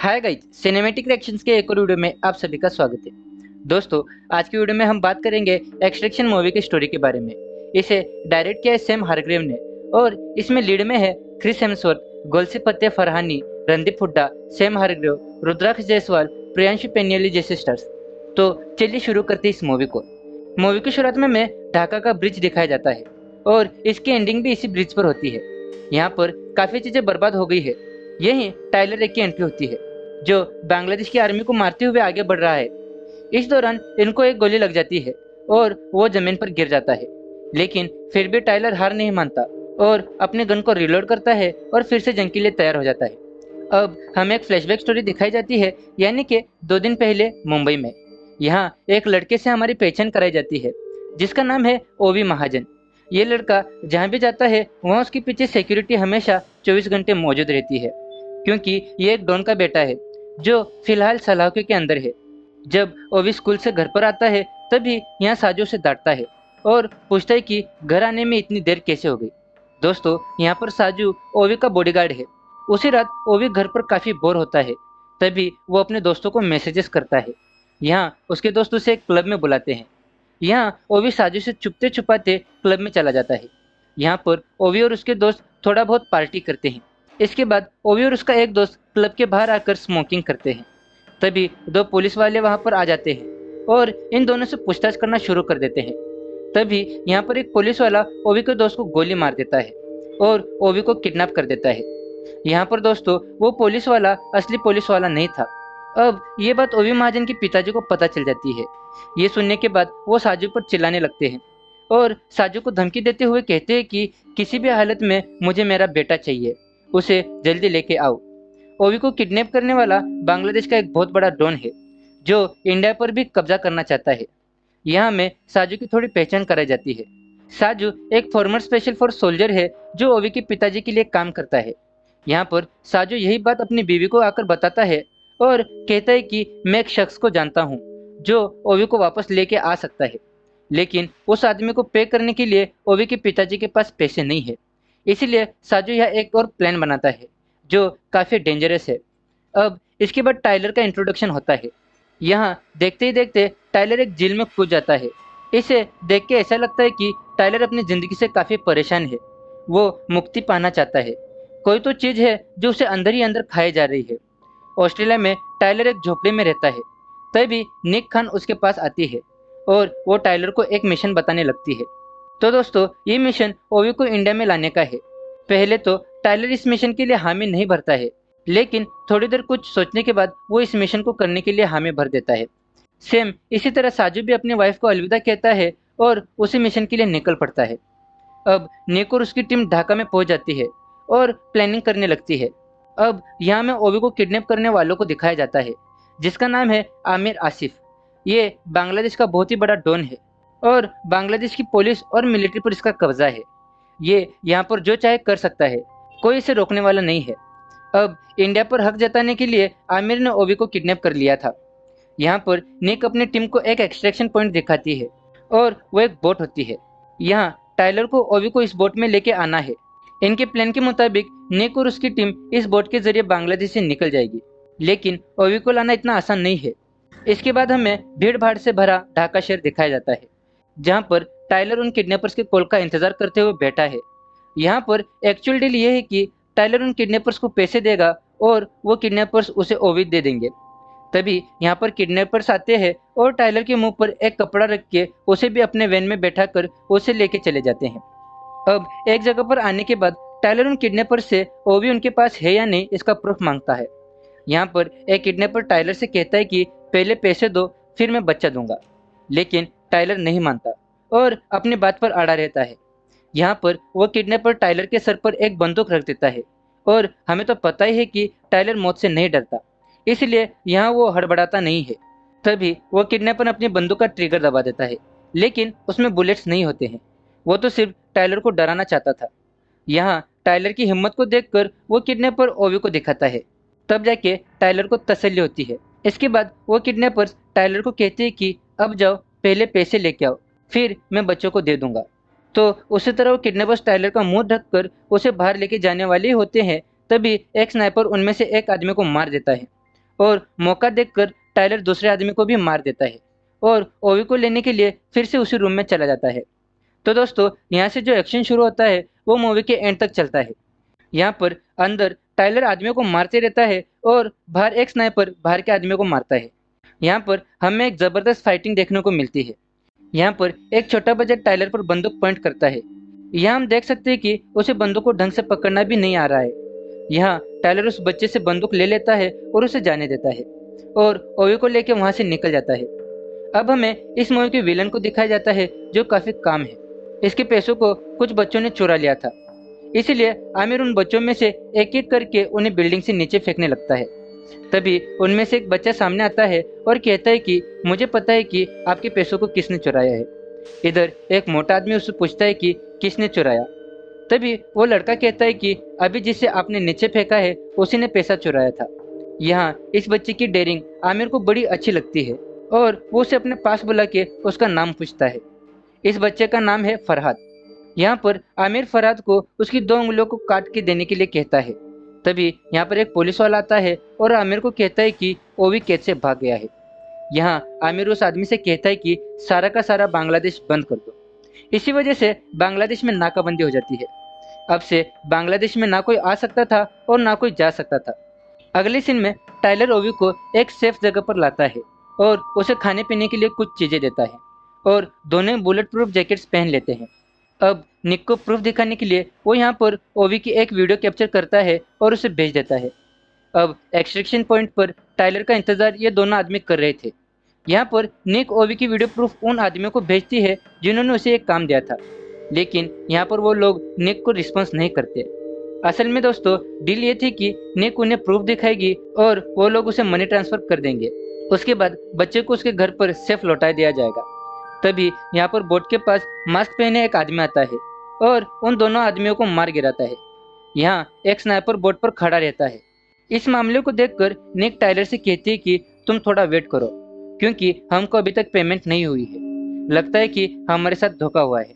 Hi guys, cinematic reactions के एक और वीडियो में आप सभी का स्वागत है। दोस्तों, आज की वीडियो में हम बात करेंगे एक्सट्रैक्शन मूवी की स्टोरी के बारे में। इसे डायरेक्ट किया है सैम हारग्रेव ने और इसमें लीड में है Chris Hemsworth, Golshifteh Farahani, Randeep Hooda, Sam Hargrave, Rudraksh Jaiswal, Priyanshu Painyuli जैसे स्टार्स। तो चलिए शुरू करते हैं इस मूवी को। मूवी की शुरुआत में हमें ढाका का ब्रिज दिखाया जाता है और इसकी एंडिंग भी इसी ब्रिज पर होती है। यहाँ पर काफी चीजें बर्बाद हो गई है। यही टाइलर एक की एंट्री होती है जो बांग्लादेश की आर्मी को मारते हुए आगे बढ़ रहा है। इस दौरान इनको एक गोली लग जाती है और वो जमीन पर गिर जाता है, लेकिन फिर भी टाइलर हार नहीं मानता और अपने गन को रिलोड करता है और फिर से जंग के लिए तैयार हो जाता है। अब हमें एक फ्लैशबैक स्टोरी दिखाई जाती है, यानी कि 2 दिन पहले मुंबई में। यहाँ एक लड़के से हमारी पहचान कराई जाती है जिसका नाम है ओवी महाजन। ये लड़का जहाँ भी जाता है वहाँ उसके पीछे सिक्योरिटी हमेशा 24 घंटे मौजूद रहती है, क्योंकि ये एक डॉन का बेटा है जो फिलहाल सलाखों के अंदर है। जब ओवी स्कूल से घर पर आता है तभी यहाँ साजू से डांटता है और पूछता है कि घर आने में इतनी देर कैसे हो गई। दोस्तों, यहाँ पर साजू ओवी का बॉडीगार्ड है। उसी रात ओवी घर पर काफी बोर होता है, तभी वो अपने दोस्तों को मैसेजेस करता है। यहाँ उसके दोस्त उसे एक क्लब में बुलाते हैं। यहाँ ओवी साजू से छुपते छुपाते क्लब में चला जाता है। यहाँ पर ओवी और उसके दोस्त थोड़ा बहुत पार्टी करते हैं। इसके बाद ओवी और उसका एक दोस्त क्लब के बाहर आकर स्मोकिंग करते हैं। तभी 2 पुलिस वाले वहां पर आ जाते हैं और इन दोनों से पूछताछ करना शुरू कर देते हैं। तभी यहाँ पर एक पुलिस वाला ओवी के दोस्त को गोली मार देता है और ओवी को किडनैप कर देता है। यहाँ पर दोस्तों, वो पुलिस वाला असली पुलिस वाला नहीं था। अब ये बात ओवी महाजन के पिताजी को पता चल जाती है। ये सुनने के बाद वो साजू पर चिल्लाने लगते हैं और साजू को धमकी देते हुए कहते हैं कि किसी भी हालत में मुझे मेरा बेटा चाहिए, उसे जल्दी लेके आओ। ओवी को किडनैप करने वाला बांग्लादेश का एक बहुत बड़ा डॉन है जो इंडिया पर भी कब्जा करना चाहता है। यहाँ में साजू की थोड़ी पहचान कराई जाती है। साजू एक फॉर्मर स्पेशल फोर्स सोल्जर है जो ओवी के पिताजी के लिए काम करता है। यहाँ पर साजू यही बात अपनी बीवी को आकर बताता है और कहता है कि मैं एक शख्स को जानता हूँ जो ओवी को वापस लेके आ सकता है, लेकिन उस आदमी को पे करने के लिए ओवी के पिताजी के पास पैसे नहीं है। इसीलिए साजू यह एक और प्लान बनाता है जो काफी डेंजरस है। अब इसके बाद टाइलर का इंट्रोडक्शन होता है। यहाँ देखते ही देखते टाइलर एक जेल में कूद जाता है। इसे देख के ऐसा लगता है कि टाइलर अपनी जिंदगी से काफी परेशान है। वो मुक्ति पाना चाहता है। कोई तो चीज है जो उसे अंदर ही अंदर खाए जा रही है। ऑस्ट्रेलिया में टाइलर एक झोपड़ी में रहता है। तभी निक खान उसके पास आती है और वो टाइलर को एक मिशन बताने लगती है। तो दोस्तों, ये मिशन ओवी को इंडिया में लाने का है। पहले तो टाइलर इस मिशन के लिए हामी नहीं भरता है, लेकिन थोड़ी देर कुछ सोचने के बाद वो इस मिशन को करने के लिए हामी भर देता है। सेम इसी तरह साजू भी अपनी वाइफ को अलविदा कहता है और उसी मिशन के लिए निकल पड़ता है। अब निक और उसकी टीम ढाका में पहुंच जाती है और प्लानिंग करने लगती है। अब यहाँ में ओवी को किडनैप करने वालों को दिखाया जाता है जिसका नाम है आमिर आसिफ। ये बांग्लादेश का बहुत ही बड़ा डॉन है और बांग्लादेश की पुलिस और मिलिट्री पर इसका कब्जा है। ये यहाँ पर जो चाहे कर सकता है, कोई इसे रोकने वाला नहीं है। अब इंडिया पर हक जताने के लिए आमिर ने ओवी को किडनैप कर लिया था। यहाँ पर निक अपनी टीम को एक एक्सट्रैक्शन पॉइंट दिखाती है और वो एक बोट होती है। यहाँ टाइलर को ओवी को इस बोट में लेके आना है। इनके प्लान के मुताबिक निक और उसकी टीम इस बोट के जरिए बांग्लादेश से निकल जाएगी, लेकिन ओवी को लाना इतना आसान नहीं है। इसके बाद हमें भीड़ भाड़ से भरा ढाका शहर दिखाया जाता है जहाँ पर टाइलर उन किडनैपर्स के कॉल का इंतजार करते हुए बैठा है। यहाँ पर एक्चुअल डील ये है कि टाइलर उन किडनैपर्स को पैसे देगा और वो किडनैपर्स उसे ओवी दे देंगे। तभी यहाँ पर किडनैपर्स आते हैं और टाइलर के मुंह पर एक कपड़ा रख के उसे भी अपने वैन में बैठा कर उसे लेके चले जाते हैं। अब एक जगह पर आने के बाद टाइलर उन किडनैपर्स से ओवी उनके पास है या नहीं इसका प्रूफ मांगता है। यहाँ पर एक किडनैपर टाइलर से कहता है कि पहले पैसे दो फिर मैं बच्चा दूंगा, लेकिन टाइलर नहीं मानता और अपनी बात पर अड़ा रहता है। यहाँ पर वो किडनैपर टाइलर के सर पर एक बंदूक रख देता है और हमें तो पता ही है कि टाइलर मौत से नहीं डरता, इसलिए यहाँ वो हड़बड़ाता नहीं है। तभी वो किडनैपर अपनी बंदूक का ट्रिगर दबा देता है, लेकिन उसमें बुलेट्स नहीं होते हैं। वो तो सिर्फ टाइलर को डराना चाहता था। यहाँ टाइलर की हिम्मत को देखकर वो किडनैपर ओवी को दिखाता है। तब जाके टाइलर को तसल्ली होती है। इसके बाद वो किडनैपर्स टाइलर को कहते हैं कि अब जाओ, पहले पैसे लेके आओ, फिर मैं बच्चों को दे दूंगा। तो उसी तरह वो किडनैपर्स टाइलर का मुंह ढककर उसे बाहर लेके जाने वाले ही होते हैं। तभी एक स्नाइपर उनमें से एक आदमी को मार देता है और मौका देखकर टाइलर दूसरे आदमी को भी मार देता है और ओवी को लेने के लिए फिर से उसी रूम में चला जाता है। तो दोस्तों, यहाँ से जो एक्शन शुरू होता है वो मूवी के एंड तक चलता है। यहाँ पर अंदर टाइलर आदमियों को मारते रहता है और बाहर एक स्नाइपर बाहर के आदमियों को मारता है। यहाँ पर हमें एक जबरदस्त फाइटिंग देखने को मिलती है। यहाँ पर एक छोटा बजट टाइलर पर बंदूक पॉइंट करता है। यहाँ हम देख सकते हैं कि उसे बंदूक को ढंग से पकड़ना भी नहीं आ रहा है। यहाँ टाइलर उस बच्चे से बंदूक ले लेता है और उसे जाने देता है और ओवी को लेकर वहां से निकल जाता है। अब हमें इस मूवी के विलन को दिखाया जाता है जो काफी काम है। इसके पैसों को कुछ बच्चों ने चुरा लिया था, इसीलिए आमिर उन बच्चों में से एक एक करके उन्हें बिल्डिंग से नीचे फेंकने लगता है। तभी उनमें से एक बच्चा सामने आता है और कहता है कि मुझे पता है कि आपके पैसों को किसने चुराया है। इधर एक मोटा आदमी उससे पूछता है कि किसने चुराया। तभी वो लड़का कहता है कि अभी जिसे आपने नीचे फेंका है उसी ने पैसा चुराया था। यहाँ इस बच्चे की डेयरिंग आमिर को बड़ी अच्छी लगती है और वो उसे अपने पास बुला के उसका नाम पूछता है। इस बच्चे का नाम है फरहाद। यहाँ पर आमिर फरहाद को उसकी 2 उंगलियों को काट के देने के लिए कहता है। तभी यहाँ पर एक पुलिस वाला आता है और आमिर को कहता है कि ओवी कैद से भाग गया है। यहाँ आमिर उस आदमी से कहता है कि सारा का सारा बांग्लादेश बंद कर दो। इसी वजह से बांग्लादेश में नाकाबंदी हो जाती है। अब से बांग्लादेश में ना कोई आ सकता था और ना कोई जा सकता था। अगले सीन में टाइलर ओवी को एक सेफ जगह पर लाता है और उसे खाने पीने के लिए कुछ चीजें देता है और दोनों बुलेट प्रूफ जैकेट्स पहन लेते हैं। अब निक को प्रूफ दिखाने के लिए वो यहाँ पर ओवी की एक वीडियो कैप्चर करता है और उसे भेज देता है। अब एक्सट्रैक्शन पॉइंट पर टाइलर का इंतजार ये दोनों आदमी कर रहे थे। यहाँ पर निक ओवी की वीडियो प्रूफ उन आदमियों को भेजती है जिन्होंने उसे एक काम दिया था, लेकिन यहाँ पर वो लोग निक को रिस्पॉन्स नहीं करते। असल में दोस्तों, डील ये थी कि निक उन्हें प्रूफ दिखाएगी और वो लोग उसे मनी ट्रांसफर कर देंगे। उसके बाद बच्चे को उसके घर पर सेफ लौटा दिया जाएगा। तभी यहाँ पर बोट के पास मास्क पहने एक आदमी आता है और उन दोनों आदमियों को मार गिराता है। यहाँ एक स्नाइपर बोट पर खड़ा रहता है। इस मामले को देखकर निक टाइलर से कहती है कि तुम थोड़ा वेट करो, क्योंकि हमको अभी तक पेमेंट नहीं हुई है। लगता है कि हमारे साथ धोखा हुआ है।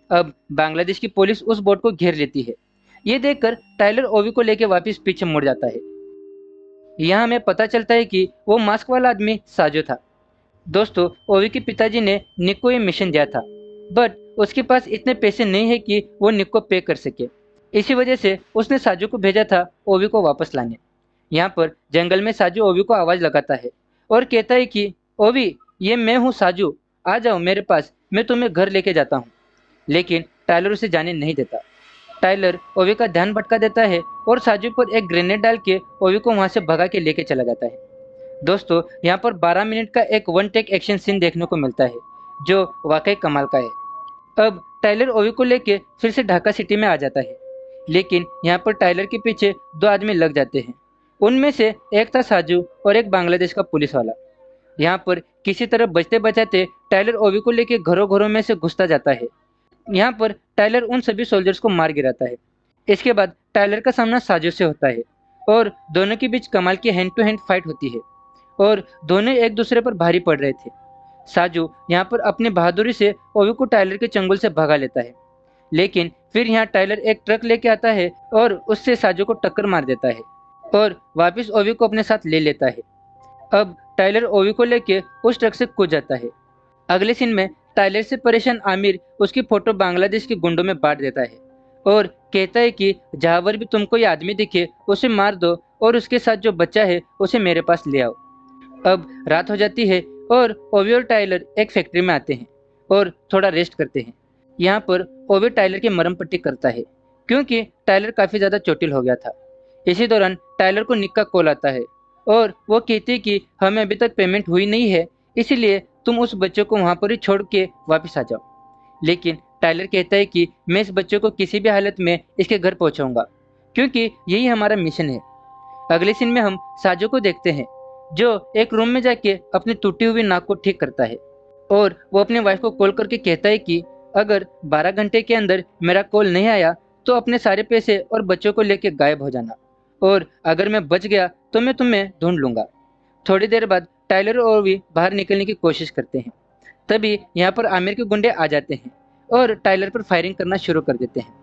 अब बांग्लादेश की पुलिस उस बोट को घेर लेती है। ये देखकर टाइलर ओवी को लेकर वापस पीछे मुड़ जाता है। यहाँ हमें पता चलता है कि वो मास्क वाला आदमी साजो था। दोस्तों, ओवी के पिताजी ने निक को ये मिशन दिया था, बट उसके पास इतने पैसे नहीं है कि वो निक को पे कर सके। इसी वजह से उसने साजू को भेजा था ओवी को वापस लाने। यहाँ पर जंगल में साजू ओवी को आवाज लगाता है और कहता है कि ओवी, ये मैं हूँ साजू, आ जाओ मेरे पास, मैं तुम्हें घर लेके जाता हूँ। लेकिन टाइलर उसे जाने नहीं देता। टाइलर ओवी का ध्यान भटका देता है और साजू पर एक ग्रेनेड डाल के ओवी को वहां से भगा के लेके चला जाता है। दोस्तों, यहाँ पर 12 मिनट का एक वन टेक एक्शन सीन देखने को मिलता है जो वाकई कमाल का है। अब टाइलर ओवी को लेके फिर से ढाका सिटी में आ जाता है, लेकिन यहाँ पर टाइलर के पीछे 2 आदमी लग जाते हैं। उनमें से एक था साजू और एक बांग्लादेश का पुलिस वाला। यहाँ पर किसी तरह बचते बचाते टाइलर ओवी को लेके घरों घरों में से घुसता जाता है। यहाँ पर टाइलर उन सभी सोल्जर्स को मार गिराता है। इसके बाद टाइलर का सामना साजू से होता है और दोनों के बीच कमाल की हैंड टू हैंड फाइट होती है और दोनों एक दूसरे पर भारी पड़ रहे थे। साजू यहाँ पर अपनी बहादुरी से ओवी को टाइलर के चंगुल से भगा लेता है, लेकिन फिर यहाँ टाइलर एक ट्रक लेके आता है और उससे साजू को टक्कर मार देता है और वापस ओवी को अपने साथ ले लेता है। अब टाइलर ओवी को लेके उस ट्रक से कूद जाता है। अगले सीन में टाइलर से परेशान आमिर उसकी फोटो बांग्लादेश के गुंडों में बांट देता है और कहता है कि जहाँ पर भी तुमको ये आदमी दिखे उसे मार दो और उसके साथ जो बच्चा है उसे मेरे पास ले आओ। अब रात हो जाती है और ओवी और टाइलर एक फैक्ट्री में आते हैं और थोड़ा रेस्ट करते हैं। यहाँ पर ओवी टाइलर की मरहम पट्टी करता है क्योंकि टाइलर काफ़ी ज़्यादा चोटिल हो गया था। इसी दौरान टाइलर को निक का कॉल आता है और वो कहती है कि हमें अभी तक पेमेंट हुई नहीं है, इसीलिए तुम उस बच्चे को वहाँ पर ही छोड़ के वापस आ जाओ। लेकिन टाइलर कहता है कि मैं इस बच्चे को किसी भी हालत में इसके घर पहुँचाऊँगा, क्योंकि यही हमारा मिशन है। अगले सीन में हम साजो को देखते हैं जो एक रूम में जाके अपनी टूटी हुई नाक को ठीक करता है और वो अपनी वाइफ को कॉल करके कहता है कि अगर 12 घंटे के अंदर मेरा कॉल नहीं आया तो अपने सारे पैसे और बच्चों को लेके गायब हो जाना, और अगर मैं बच गया तो मैं तुम्हें ढूंढ लूंगा। थोड़ी देर बाद टाइलर और ओवी बाहर निकलने की कोशिश करते हैं। तभी यहाँ पर आमिर के गुंडे आ जाते हैं और टाइलर पर फायरिंग करना शुरू कर देते हैं।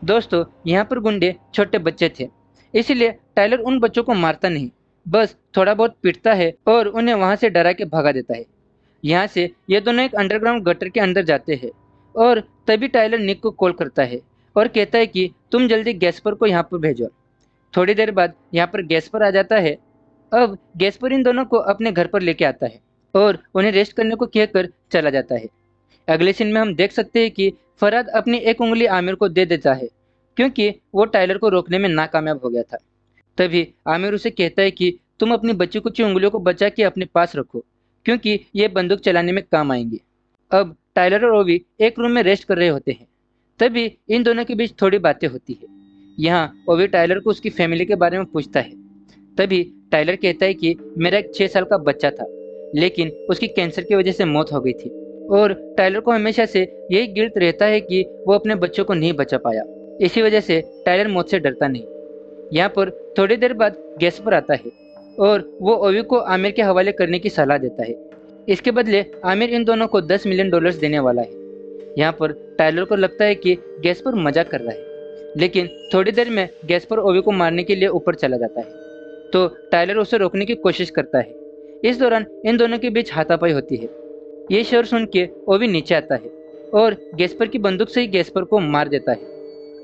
दोस्तों, यहाँ पर गुंडे छोटे बच्चे थे, इसीलिए टाइलर उन बच्चों को मारता नहीं, बस थोड़ा बहुत पीटता है और उन्हें वहाँ से डरा के भगा देता है। यहाँ से ये दोनों एक अंडरग्राउंड गटर के अंदर जाते हैं और तभी टाइलर निक को कॉल करता है और कहता है कि तुम जल्दी गैस्पर को यहाँ पर भेजो। थोड़ी देर बाद यहाँ पर गैस्पर आ जाता है। अब गैस्पर इन दोनों को अपने घर पर लेके आता है और उन्हें रेस्ट करने को कहकर चला जाता है। अगले सीन में हम देख सकते हैं कि फरहाद अपनी एक उंगली आमिर को दे देता है क्योंकि वो टाइलर को रोकने में नाकामयाब हो गया था। तभी आमिर उसे कहता है कि तुम अपनी बच्ची कुची उंगलियों को बचा के अपने पास रखो क्योंकि ये बंदूक चलाने में काम आएंगी। अब टाइलर और ओवी एक रूम में रेस्ट कर रहे होते हैं। तभी इन दोनों के बीच थोड़ी बातें होती है। यहाँ ओवी टाइलर को उसकी फैमिली के बारे में पूछता है। तभी टाइलर कहता है कि मेरा एक 6 साल का बच्चा था लेकिन उसकी कैंसर की वजह से मौत हो गई थी और टाइलर को हमेशा से यही गिल्ट रहता है कि वो अपने बच्चों को नहीं बचा पाया। इसी वजह से टाइलर मौत से डरता नहीं। यहाँ पर थोड़ी देर बाद गैस्पर आता है और वो ओवी को आमिर के हवाले करने की सलाह देता है। इसके बदले आमिर इन दोनों को $10 मिलियन देने वाला है। यहाँ पर टाइलर को लगता है कि गैस्पर मजाक कर रहा है लेकिन थोड़ी देर में गैस्पर ओवी को मारने के लिए ऊपर चला जाता है तो टाइलर उसे रोकने की कोशिश करता है। इस दौरान इन दोनों के बीच हाथापाई होती है। ये शोर सुन के ओवी नीचे आता है और गैस्पर की बंदूक से ही गैस्पर को मार देता है।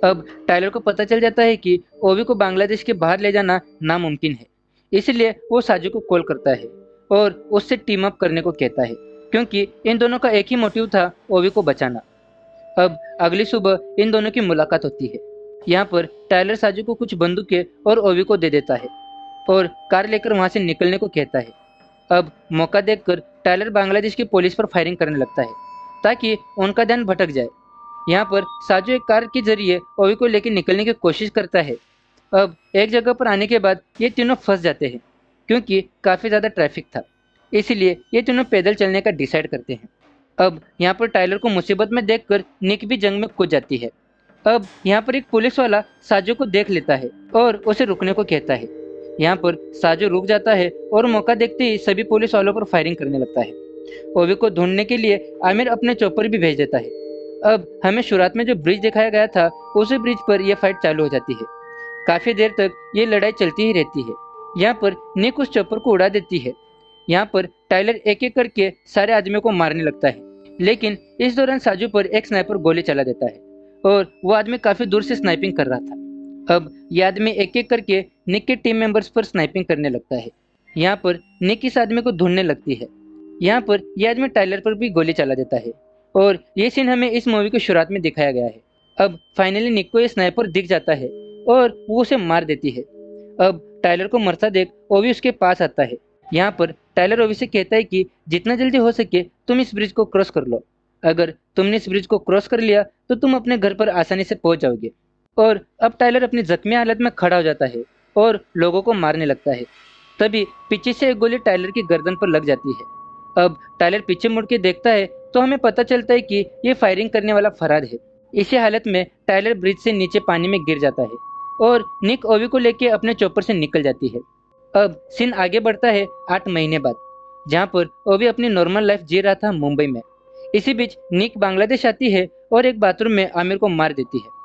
अब टाइलर को पता चल जाता है कि ओवी को बांग्लादेश के बाहर ले जाना नामुमकिन है, इसलिए वो साजू को कॉल करता है और उससे टीम अप करने को कहता है क्योंकि इन दोनों का एक ही मोटिव था, ओवी को बचाना। अब अगली सुबह इन दोनों की मुलाकात होती है। यहाँ पर टाइलर साजू को कुछ बंदूकें और ओवी को दे देता है और कार लेकर वहाँ से निकलने को कहता है। अब मौका देखकर टाइलर बांग्लादेश की पुलिस पर फायरिंग करने लगता है ताकि उनका ध्यान भटक जाए। यहाँ पर साजू एक कार के जरिए ओवी को लेकर निकलने की कोशिश करता है। अब एक जगह पर आने के बाद ये तीनों फंस जाते हैं क्योंकि काफ़ी ज़्यादा ट्रैफिक था, इसीलिए ये तीनों पैदल चलने का डिसाइड करते हैं। अब यहाँ पर टाइलर को मुसीबत में देखकर निक भी जंग में कूद जाती है। अब यहाँ पर एक पुलिस वाला साजू को देख लेता है और उसे रुकने को कहता है। यहाँ पर साजू रुक जाता है और मौका देखते ही सभी पुलिस वालों पर फायरिंग करने लगता है। ओवी को ढूंढने के लिए आमिर अपने चॉपर भी भेज देता है। अब हमें शुरुआत में जो ब्रिज दिखाया गया था उसी ब्रिज पर यह फाइट चालू हो जाती है। काफी देर तक ये लड़ाई चलती ही रहती है। यहाँ पर निक उस चॉपर को उड़ा देती है। यहाँ पर टाइलर एक एक करके सारे आदमियों को मारने लगता है लेकिन इस दौरान साजू पर एक स्नाइपर गोली चला देता है और वो आदमी काफी दूर से स्नाइपिंग कर रहा था। अब ये आदमी एक एक करके निक के टीम मेंबर्स पर स्नाइपिंग करने लगता है। यहाँ पर निक इस आदमी को ढूंढने लगती है। यहाँ पर यह आदमी टाइलर पर भी गोली चला देता है और ये सीन हमें इस मूवी की शुरुआत में दिखाया गया है। अब फाइनली निक को ये स्नाइपर दिख जाता है और वो उसे मार देती है। अब टाइलर को मरता देख ओवी उसके पास आता है। यहाँ पर टाइलर ओवी से कहता है कि जितना जल्दी हो सके तुम इस ब्रिज को क्रॉस कर लो। अगर तुमने इस ब्रिज को क्रॉस कर लिया तो तुम अपने घर पर आसानी से पहुंच जाओगे। और अब टाइलर अपनी जख्मी हालत में खड़ा हो जाता है और लोगों को मारने लगता है। तभी पीछे से एक गोली टाइलर की गर्दन पर लग जाती है। अब टाइलर पीछे मुड़ के देखता है तो हमें पता चलता है कि ये फायरिंग करने वाला फरहाद है। इसी हालत में टाइलर ब्रिज से नीचे पानी में गिर जाता है और निक ओवी को लेके अपने चॉपर से निकल जाती है। अब सीन आगे बढ़ता है 8 महीने बाद, जहाँ पर ओवी अपनी नॉर्मल लाइफ जी रहा था मुंबई में। इसी बीच निक बांग्लादेश आती है और एक बाथरूम में आमिर को मार देती है।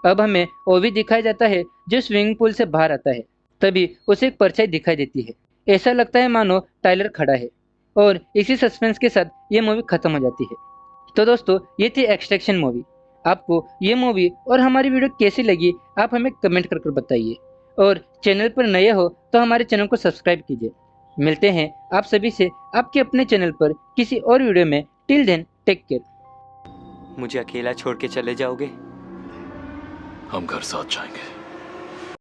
अब हमें ओवी दिखाया जाता है जो स्विमिंग पूल से बाहर आता है। तभी उसे एक परछाई दिखाई देती है। ऐसा लगता है मानो टाइलर खड़ा है और इसी सस्पेंस के साथ ये मूवी खत्म हो जाती है। तो दोस्तों, ये थी एक्सट्रैक्शन मूवी। आपको ये मूवी और हमारी वीडियो कैसी लगी आप हमें कमेंट कर बताइए और चैनल पर नए हो तो हमारे चैनल को सब्सक्राइब कीजिए। मिलते हैं आप सभी से आपके अपने चैनल पर किसी और वीडियो में। Till then take care. मुझे अकेला छोड़ के चले जाओगे? हम घर साथ जाएंगे।